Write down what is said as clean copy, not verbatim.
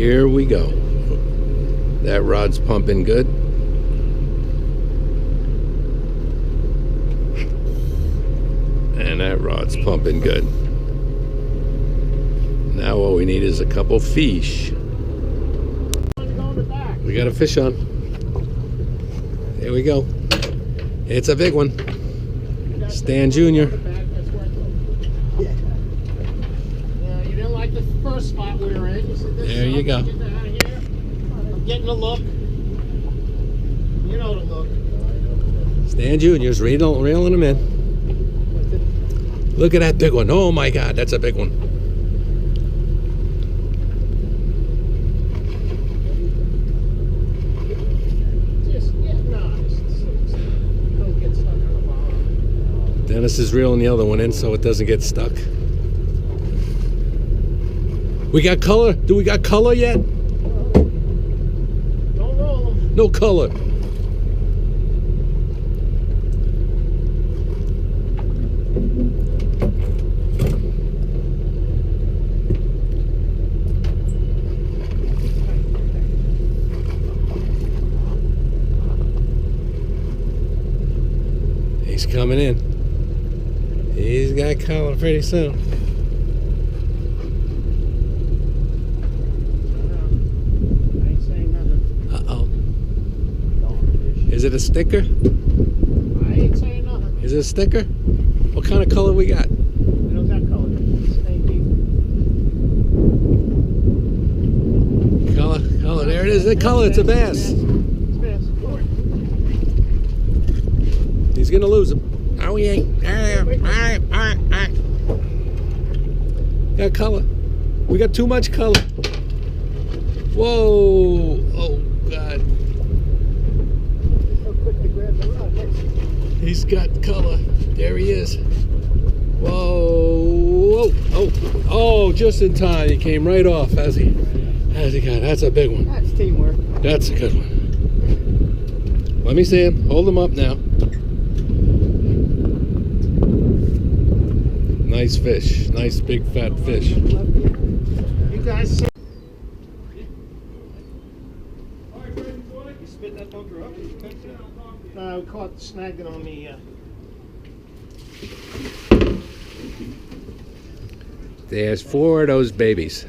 Here we go. That rod's pumping good. And that rod's pumping good. Now all we need is a couple fish. We got a fish on. There we go. It's a big one. Stan Jr. Yeah, you didn't like the first spot we were in. You said, there you go. Get out of here. I'm getting a look. You know the look. Stan Jr.'s reeling them in. Look at that big one. Oh my God, that's a big one. Dennis is reeling the other one in so it doesn't get stuck. We got color? Do we got color yet? Don't roll them. No color. He's coming in. He's got color pretty soon. I ain't saying nothing. Uh-oh. Is it a sticker? I ain't saying nothing. Is it a sticker? What kind of color we got? We don't got color. Stay deep. Color. There it is. The color. It's a bass. It's bass. He's gonna lose him. Oh, he ain't. Got color. We got too much color. Whoa. Oh, God. So quick to grab the rod. He's got color. There he is. Whoa. Oh, just in time. He came right off. How's he got? That's a big one. That's teamwork. That's a good one. Let me see him. Hold him up now. Nice fish. Nice big fat fish. You guys see? You spit that bunker up? No, we snagged it on the. There's 4 of those babies.